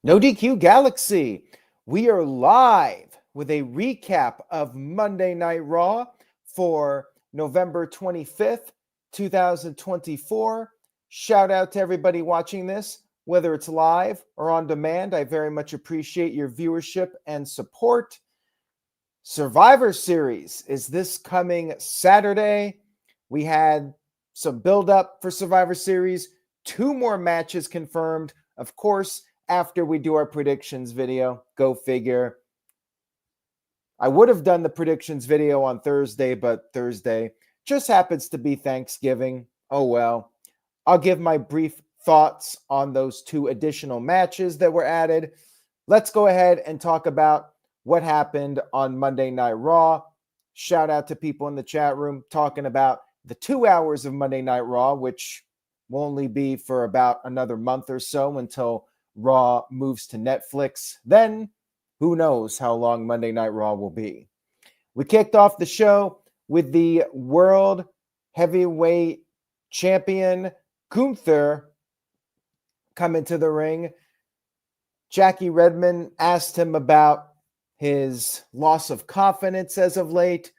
No DQ Galaxy. We are live with a recap of Monday Night Raw for November 25th, 2024. Shout out to everybody watching this, whether it's live or on demand. I very much appreciate your viewership and support. Survivor Series is this coming Saturday. We had some build-up for Survivor Series. 2 more matches confirmed. Of course, after we do our predictions video. Go figure. I would have done the predictions video on Thursday, but Thursday just happens to be Thanksgiving. Oh well. I'll give my brief thoughts on those 2 additional matches that were added. Let's go ahead and talk about what happened on Monday Night Raw. Shout out to people in the chat room talking about the 2 hours of Monday Night Raw, which will only be for about another month or so until Raw moves to Netflix. Then, who knows how long Monday Night Raw will be. We kicked off the show with the World Heavyweight Champion, Gunther, come into the ring. Jackie Redmond asked him about his loss of confidence as of late.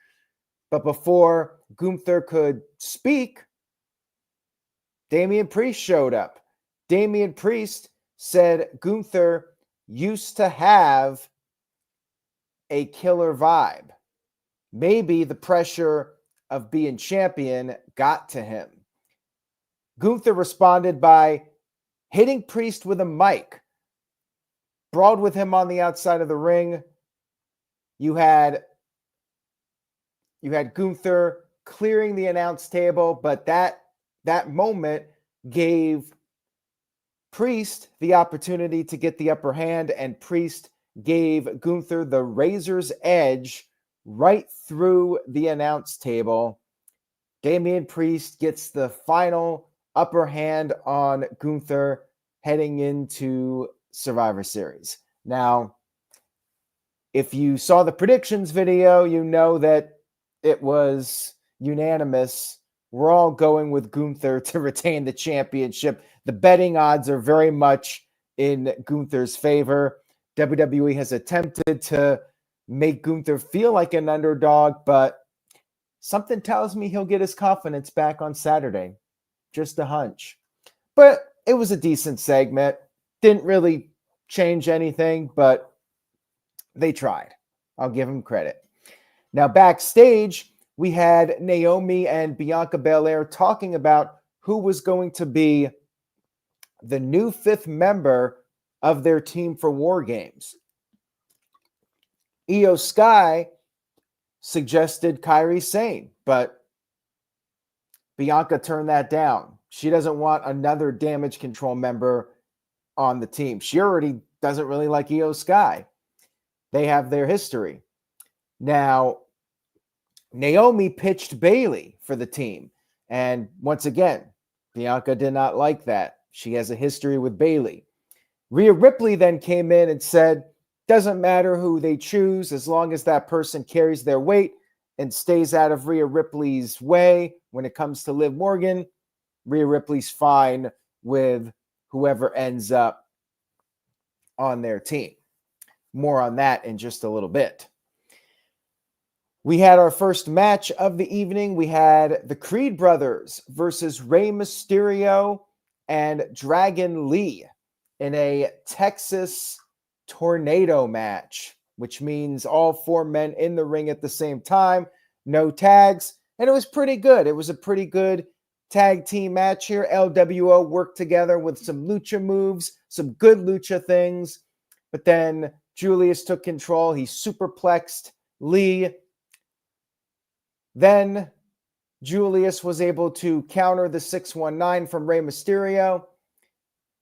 But before Gunther could speak, Damian Priest showed up. Damian Priest said Gunther used to have a killer vibe. Maybe the pressure of being champion got to him. Gunther responded by hitting Priest with a mic, brawled with him on the outside of the ring. You had Gunther clearing the announce table, but that moment gave Priest the opportunity to get the upper hand, and Priest gave Gunther the razor's edge right through the announce table. Damian Priest gets the final upper hand on Gunther heading into Survivor Series. Now, if you saw the predictions video, you know that it was unanimous. We're all going with Gunther to retain the championship. The betting odds are very much in Gunther's favor. WWE has attempted to make Gunther feel like an underdog, but something tells me he'll get his confidence back on Saturday. Just a hunch. But it was a decent segment. Didn't really change anything, but they tried. I'll give them credit. Now, backstage, we had Naomi and Bianca Belair talking about who was going to be the new 5th member of their team for WarGames. Io Sky suggested Kairi Sane, but Bianca turned that down. She doesn't want another Damage Control member on the team. She already doesn't really like Io Sky. They have their history. Now, Naomi pitched Bayley for the team. And once again, Bianca did not like that. She has a history with Bayley. Rhea Ripley then came in and said, doesn't matter who they choose as long as that person carries their weight and stays out of Rhea Ripley's way when it comes to Liv Morgan. Rhea Ripley's fine with whoever ends up on their team. More on that in just a little bit. We had our first match of the evening. We had the Creed brothers versus Rey Mysterio and Dragon Lee in a Texas tornado match, which means all 4 men in the ring at the same time, no tags, and it was pretty good. It was a pretty good tag team match here. LWO worked together with some lucha moves, some good lucha things, but then Julius took control. He superplexed Lee. Then Julius was able to counter the 619 from Rey Mysterio.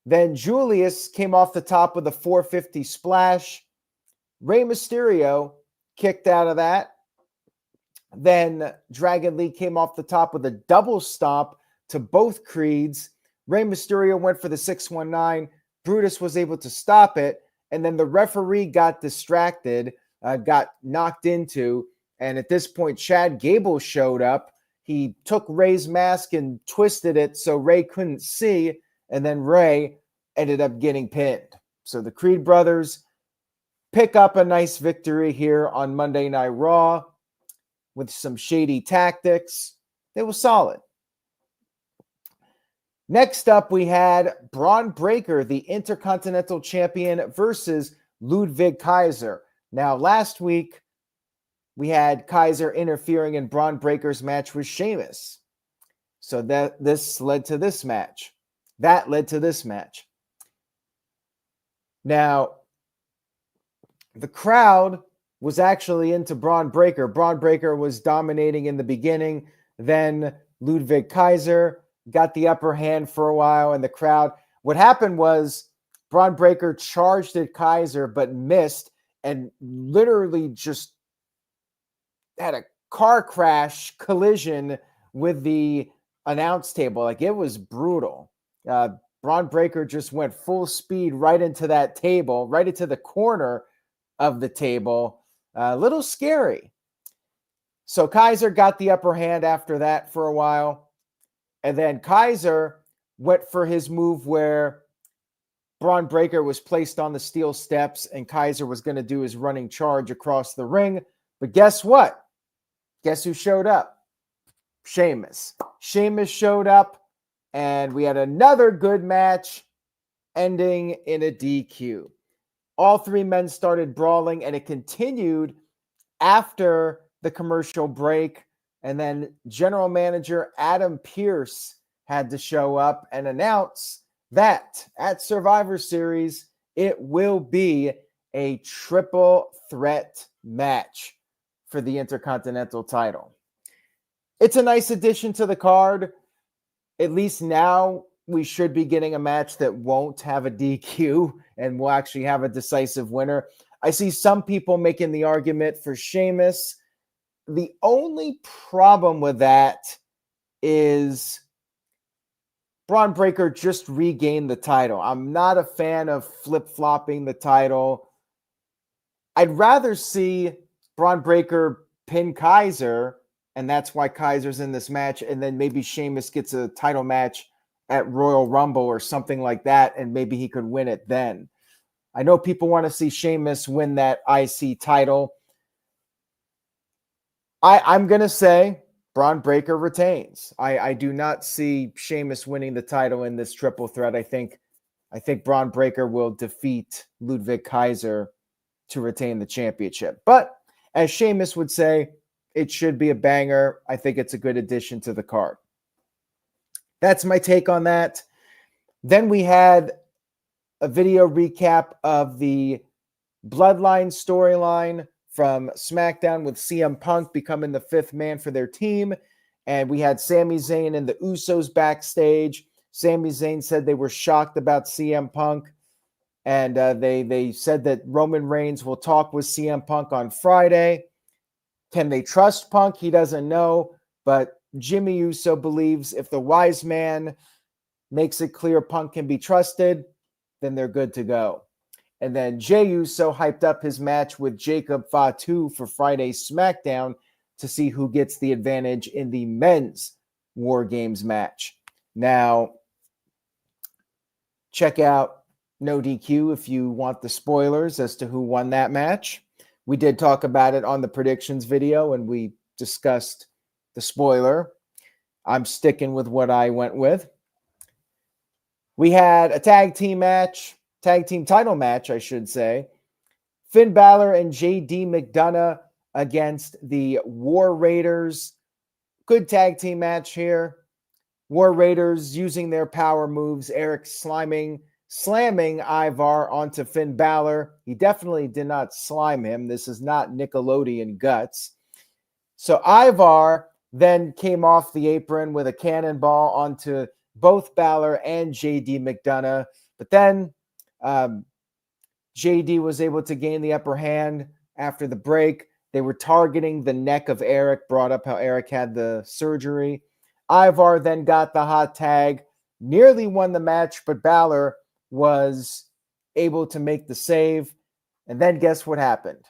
Then Julius came off the top with a 450 splash. Rey Mysterio kicked out of that. Then Dragon Lee came off the top with a double stomp to both Creeds. Rey Mysterio went for the 619. Brutus was able to stop it. And then the referee got distracted, got knocked into. And at this point, Chad Gable showed up. He took Rey's mask and twisted it so Rey couldn't see. And then Rey ended up getting pinned. So the Creed brothers pick up a nice victory here on Monday Night Raw with some shady tactics. They were solid. Next up, we had Bron Breakker, the Intercontinental Champion, versus Ludwig Kaiser. Now, last week, we had Kaiser interfering in Bron Breakker's match with Sheamus. So this led to this match. That led to this match. Now, the crowd was actually into Bron Breakker. Bron Breakker was dominating in the beginning. Then Ludwig Kaiser got the upper hand for a while in the crowd. What happened was Bron Breakker charged at Kaiser but missed and literally just had a car crash collision with the announce table. Like, it was brutal. Bron Breakker just went full speed right into that table, right into the corner of the table. A little scary. So Kaiser got the upper hand after that for a while. And then Kaiser went for his move where Bron Breakker was placed on the steel steps and Kaiser was going to do his running charge across the ring. But guess what? Guess who showed up? Sheamus. Sheamus showed up, and we had another good match ending in a DQ. All three men started brawling, and it continued after the commercial break. And then general manager Adam Pearce had to show up and announce that at Survivor Series, it will be a triple threat match for the Intercontinental title. It's a nice addition to the card. At least now we should be getting a match that won't have a DQ and will actually have a decisive winner. I see some people making the argument for Sheamus. The only problem with that is Bron Breakker just regained the title. I'm not a fan of flip-flopping the title. I'd rather see Bron Breakker pin Kaiser, and that's why Kaiser's in this match, and then maybe Sheamus gets a title match at Royal Rumble or something like that, and maybe he could win it then. I know people want to see Sheamus win that IC title. I'm going to say Bron Breakker retains. I do not see Sheamus winning the title in this triple threat. I think Bron Breakker will defeat Ludwig Kaiser to retain the championship. But as Sheamus would say, it should be a banger. I think it's a good addition to the card. That's my take on that. Then we had a video recap of the Bloodline storyline from SmackDown with CM Punk becoming the fifth man for their team. And we had Sami Zayn and the Usos backstage. Sami Zayn said they were shocked about CM Punk. And they said that Roman Reigns will talk with CM Punk on Friday. Can they trust Punk? He doesn't know. But Jimmy Uso believes if the wise man makes it clear Punk can be trusted, then they're good to go. And then Jey Uso hyped up his match with Jacob Fatu for Friday's SmackDown to see who gets the advantage in the men's WarGames match. Now, check out No DQ if you want the spoilers as to who won that match. We did talk about it on the predictions video, and we discussed the spoiler. I'm sticking with what I went with. We had a tag team title match, I should say. Finn Balor and JD McDonough against the War Raiders. Good tag team match here. War Raiders using their power moves. Eric slamming Ivar onto Finn Balor. He definitely did not slime him. This is not Nickelodeon guts. So Ivar then came off the apron with a cannonball onto both Balor and JD McDonough. But then JD was able to gain the upper hand after the break. They were targeting the neck of Eric, brought up how Eric had the surgery. Ivar then got the hot tag, nearly won the match, but Balor was able to make the save. And then guess what happened?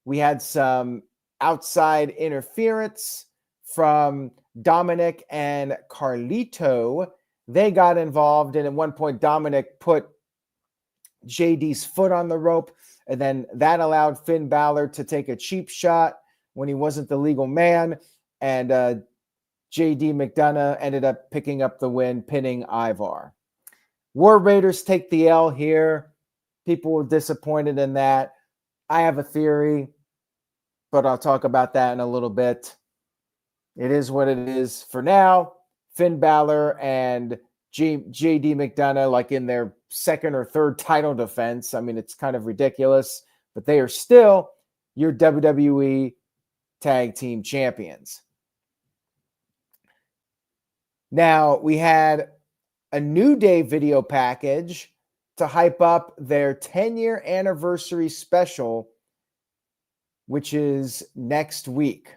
We had some outside interference from Dominic and Carlito. They got involved, and at one point Dominic put JD's foot on the rope, and then that allowed Finn Balor to take a cheap shot when he wasn't the legal man, and JD McDonough ended up picking up the win, pinning Ivar. War Raiders take the L here. People were disappointed in that. I have a theory, but I'll talk about that in a little bit. It is what it is for now. Finn Balor and JD McDonough, like in their second or third title defense. I mean, it's kind of ridiculous, but they are still your WWE Tag Team Champions. Now, we had a New Day video package to hype up their 10-year anniversary special, which is next week.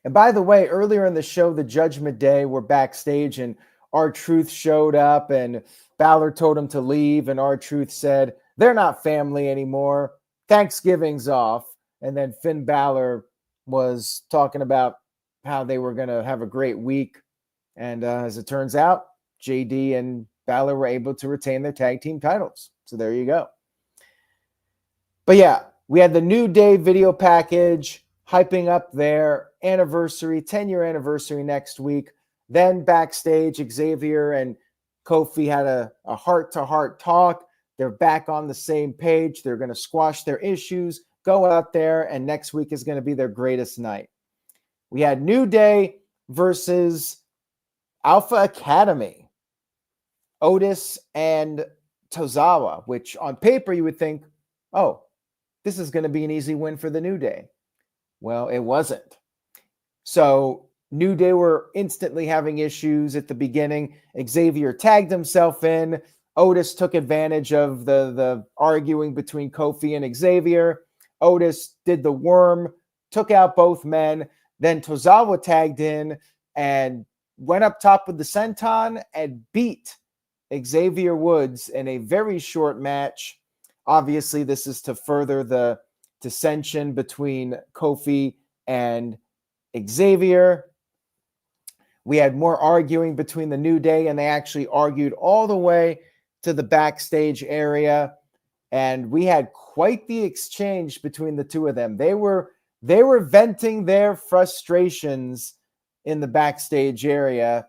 And by the way, earlier in the show, the Judgment Day were backstage and R-Truth showed up and Balor told him to leave. And R-Truth said, they're not family anymore. Thanksgiving's off. And then Finn Balor was talking about how they were going to have a great week. And as it turns out, JD and Balor were able to retain their tag team titles. So there you go. But yeah, we had the New Day video package hyping up their anniversary, 10-year anniversary next week. Then backstage, Xavier and Kofi had a heart-to-heart talk. They're back on the same page. They're going to squash their issues, go out there, and next week is going to be their greatest night. We had New Day versus Alpha Academy, Otis and Tozawa, which on paper you would think, oh, this is going to be an easy win for the New Day. Well, it wasn't. So New Day were instantly having issues at the beginning. Xavier tagged himself in. Otis took advantage of the arguing between Kofi and Xavier. Otis did the worm, took out both men. Then Tozawa tagged in and went up top with the senton and beat Xavier Woods in a very short match. Obviously, this is to further the dissension between Kofi and Xavier. We had more arguing between the New Day, and they actually argued all the way to the backstage area. And we had quite the exchange between the two of them. They were venting their frustrations in the backstage area.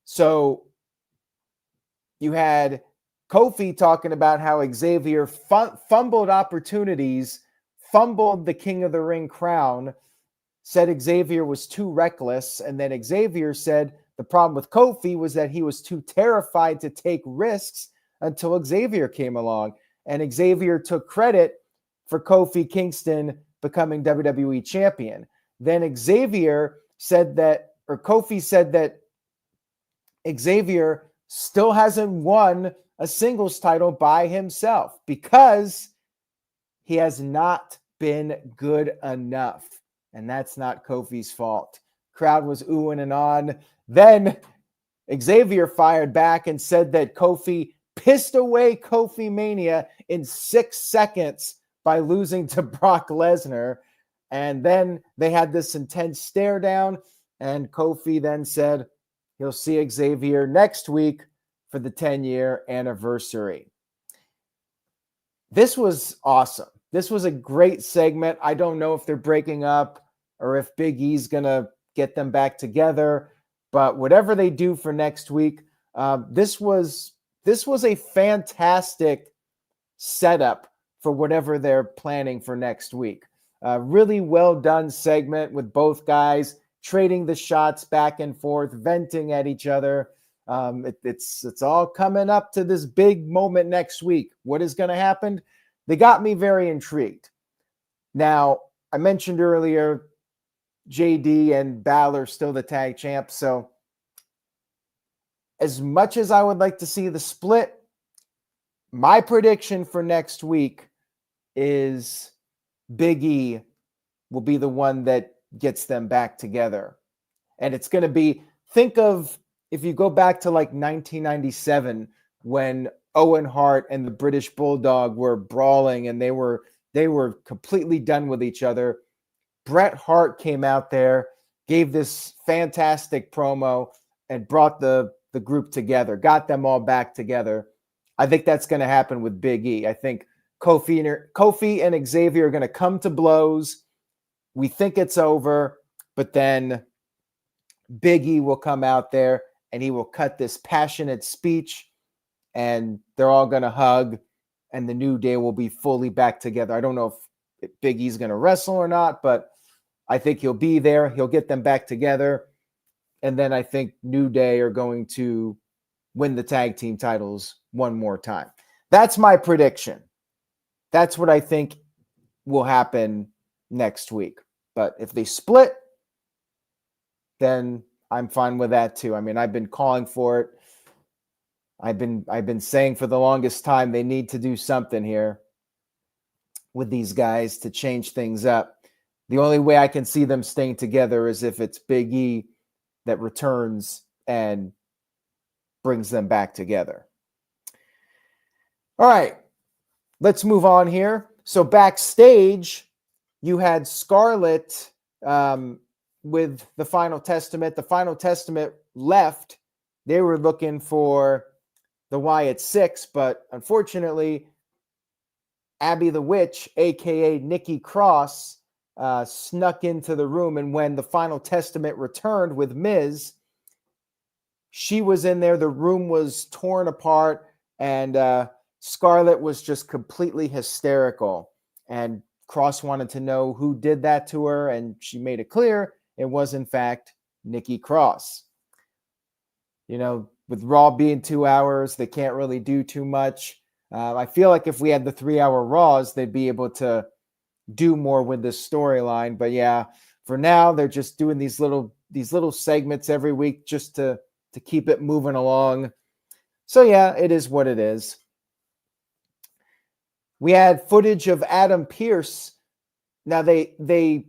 So you had Kofi talking about how Xavier fumbled opportunities, fumbled the King of the Ring crown, said Xavier was too reckless. And then Xavier said the problem with Kofi was that he was too terrified to take risks until Xavier came along. And Xavier took credit for Kofi Kingston becoming WWE champion. Then Kofi said that Xavier still hasn't won a singles title by himself because he has not been good enough. And that's not Kofi's fault. Crowd was oohing and on. Then Xavier fired back and said that Kofi pissed away Kofi Mania in 6 seconds by losing to Brock Lesnar. And then they had this intense stare down. And Kofi then said he'll see Xavier next week for the 10-year anniversary. This was awesome. This was a great segment. I don't know if they're breaking up or if Big E's going to get them back together. But whatever they do for next week, this was a fantastic setup for whatever they're planning for next week. Really well done segment with both guys trading the shots back and forth, venting at each other. It's all coming up to this big moment next week. What is going to happen? They got me very intrigued. Now, I mentioned earlier, JD and Balor still the tag champs. So as much as I would like to see the split, my prediction for next week is Big E will be the one that gets them back together. And it's going to be, think of if you go back to like 1997 when Owen Hart and the British Bulldog were brawling and they were completely done with each other. Bret Hart came out there, gave this fantastic promo and brought the group together, got them all back together. I think that's going to happen with Big E. I think Kofi and Xavier are going to come to blows. We think it's over, but then Big E will come out there and he will cut this passionate speech, and they're all going to hug, and the New Day will be fully back together. I don't know if Big E's going to wrestle or not, but I think he'll be there. He'll get them back together. And then I think New Day are going to win the tag team titles one more time. That's my prediction. That's what I think will happen next week. But if they split, then I'm fine with that too. I mean, I've been calling for it. I've been saying for the longest time they need to do something here with these guys to change things up. The only way I can see them staying together is if it's Big E that returns and brings them back together. All right, let's move on here. So backstage, you had Scarlett with the Final Testament. The Final Testament left. They were looking for the Wyatt Six, but unfortunately, Abby the Witch, a.k.a. Nikki Cross, snuck into the room. And when the Final Testament returned with Miz, she was in there. The room was torn apart, and Scarlett was just completely hysterical. And Cross wanted to know who did that to her, and she made it clear it was, in fact, Nikki Cross. You know, with Raw being 2 hours, they can't really do too much. I feel like if we had the 3-hour Raws, they'd be able to do more with this storyline. But yeah, for now, they're just doing these little segments every week just to keep it moving along. So yeah, it is what it is. We had footage of Adam Pearce. Now they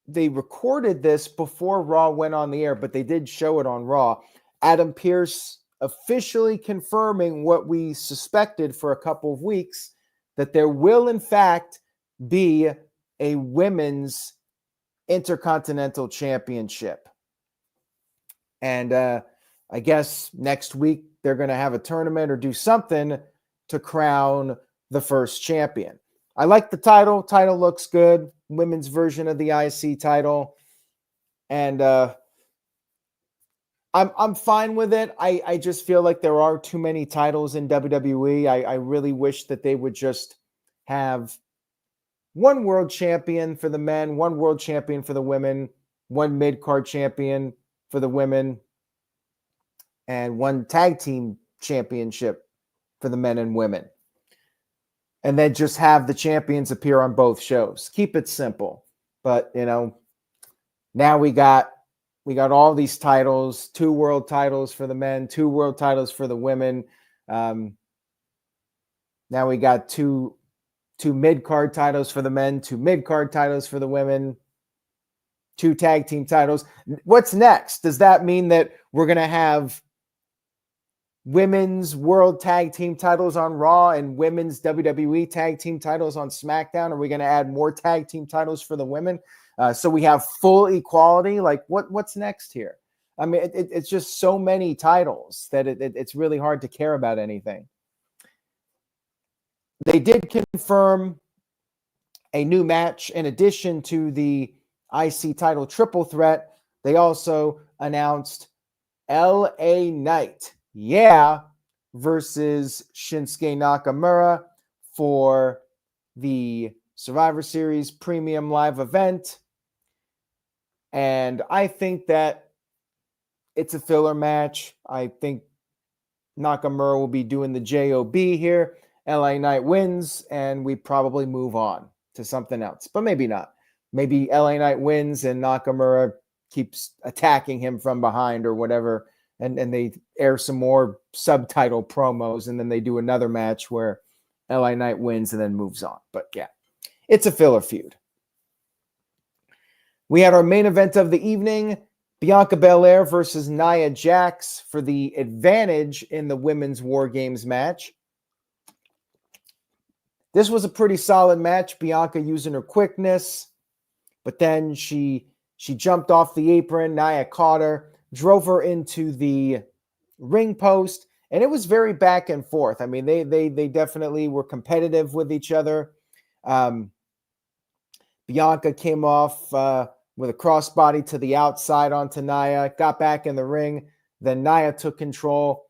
recorded this before Raw went on the air, but they did show it on Raw. Adam Pearce officially confirming what we suspected for a couple of weeks, that there will in fact be a women's Intercontinental Championship. And I guess next week they're going to have a tournament or do something to crown the first champion. I like the title. Title looks good. Women's version of the IC title. And I'm fine with it. I just feel like there are too many titles in WWE. I really wish that they would just have one world champion for the men, one world champion for the women, one mid-card champion for the women, and one tag team championship for the men and women. And then just have the champions appear on both shows. Keep it simple. But, you know, now we got all these titles, 2 world titles for the men, 2 world titles for the women. Now we got two mid-card titles for the men, 2 mid-card titles for the women, 2 tag team titles. What's next? Does that mean that we're going to have women's world tag team titles on Raw and women's WWE tag team titles on SmackDown? Are we going to add more tag team titles for the women? So we have full equality. Like what's next here? I mean, it's just so many titles that it's really hard to care about anything. They did confirm a new match in addition to the IC title triple threat. They also announced LA Knight, versus Shinsuke Nakamura for the Survivor Series Premium Live event. And I think that it's a filler match. I think Nakamura will be doing the JOB here. LA Knight wins, and we probably move on to something else. But maybe not. Maybe LA Knight wins and Nakamura keeps attacking him from behind or whatever. And they air some more subtitle promos, and then they do another match where LA Knight wins and then moves on. But yeah, it's a filler feud. We had our main event of the evening, Bianca Belair versus Nia Jax for the advantage in the women's WarGames match. This was a pretty solid match. Bianca using her quickness, but then she jumped off the apron. Nia caught her, drove her into the ring post, And it was very back and forth. I mean, they definitely were competitive with each other. Bianca came off with a crossbody to the outside onto Nia, got back in the ring. Then Nia took control,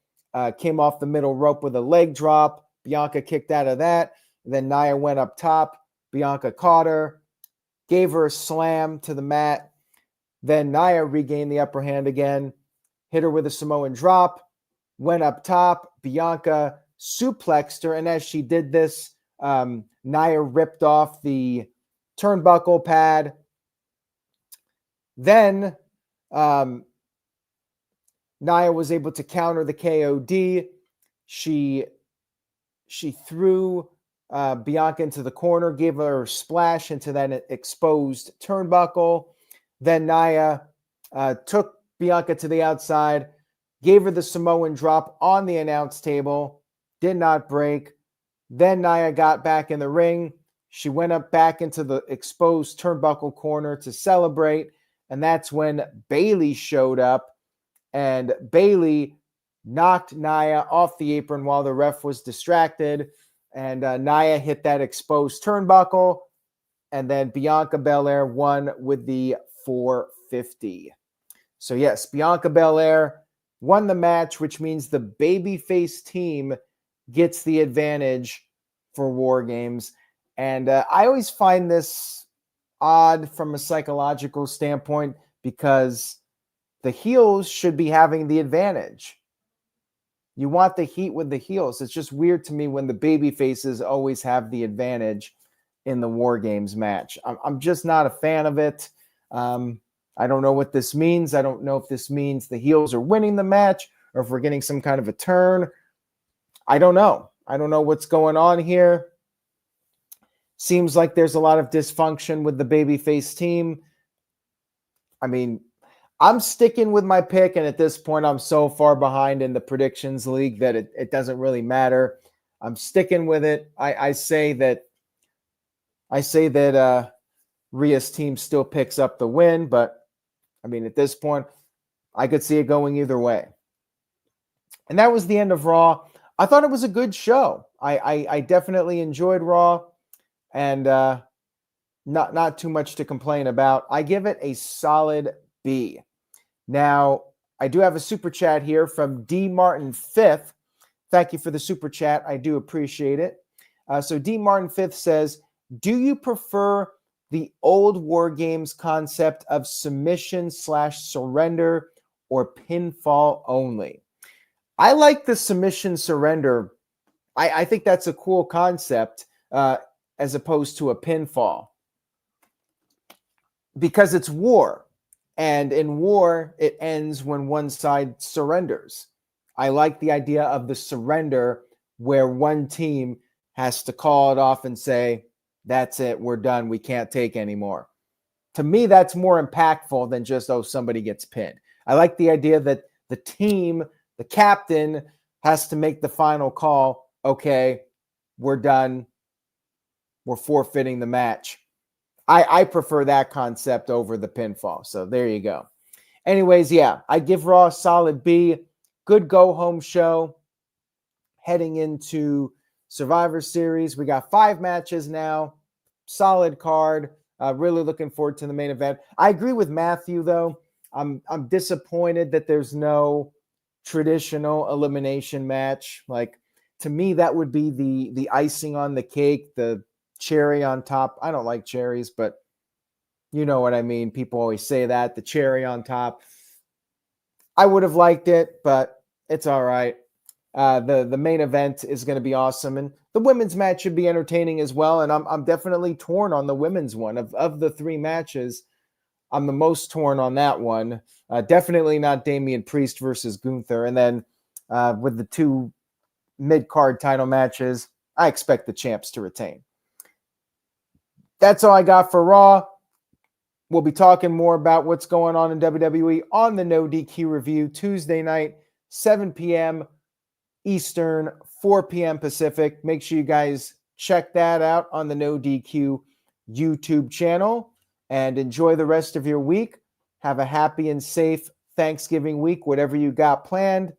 came off the middle rope with a leg drop. Bianca kicked out of that. Then Nia went up top. Bianca caught her, gave her a slam to the mat. Then Nia regained the upper hand again, hit her with a Samoan drop, went up top. Bianca suplexed her, and as she did this, Nia ripped off the turnbuckle pad. Then Nia was able to counter the KOD. She threw Bianca into the corner, gave her a splash into that exposed turnbuckle. Then Nia took Bianca to the outside, gave her the Samoan drop on the announce table, did not break. Then Nia got back in the ring. She went up back into the exposed turnbuckle corner to celebrate, and that's when Bayley showed up, and Bayley knocked Nia off the apron while the ref was distracted, and Nia hit that exposed turnbuckle, and then Bianca Belair won with the 450. So yes, Bianca Belair won the match, which means the babyface team gets the advantage for WarGames. And I always find this odd from a psychological standpoint because the heels should be having the advantage. You want the heat with the heels. It's just weird to me when the baby faces always have the advantage in the WarGames match. I'm just not a fan of it. I don't know what this means. I don't know if this means the heels are winning the match or if we're getting some kind of a turn. I don't know. I don't know what's going on here. Seems like there's a lot of dysfunction with the babyface team. I mean, I'm sticking with my pick, and at this point, I'm so far behind in the predictions league that it doesn't really matter. I'm sticking with it. I say that Rhea's team still picks up the win, but I mean, at this point, I could see it going either way. And that was the end of Raw. I thought it was a good show. I definitely enjoyed Raw, and not too much to complain about. I give it a solid B. Now, I do have a super chat here from D. Martin 5th. Thank you for the super chat. I do appreciate it. So D. Martin 5th says, do you prefer the old WarGames concept of submission/surrender or pinfall only? I like the submission surrender. I think that's a cool concept as opposed to a pinfall because it's war. And in war, it ends when one side surrenders. I like the idea of the surrender where one team has to call it off and say, that's it, we're done, we can't take anymore. To me, that's more impactful than just, oh, somebody gets pinned. I like the idea that the team, the captain, has to make the final call. Okay, we're done. We're forfeiting the match. I prefer that concept over the pinfall. So there you go. Anyways, yeah, I give Raw a solid B. Good go-home show. Heading into Survivor Series. We got 5 matches now. Solid card. Really looking forward to the main event. I agree with Matthew, though. I'm disappointed that there's no traditional elimination match. Like, to me, that would be the icing on the cake, the cherry on top. I don't like cherries, but you know what I mean. People always say that, the cherry on top. I would have liked it, but it's all right. The main event is going to be awesome, and the women's match should be entertaining as well. And I'm definitely torn on the women's one. Of the 3 matches, I'm the most torn on that one. Definitely not Damian Priest versus Gunther. And then with the 2 mid-card title matches, I expect the champs to retain. That's all I got for Raw. We'll be talking more about what's going on in WWE on the No DQ review Tuesday night, 7 p.m. Eastern, 4 p.m. Pacific. Make sure you guys check that out on the No DQ YouTube channel and enjoy the rest of your week. Have a happy and safe Thanksgiving week, whatever you got planned.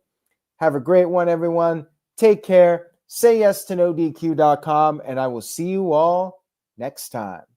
Have a great one, everyone. Take care. Say yes to NoDQ.com, and I will see you all next time.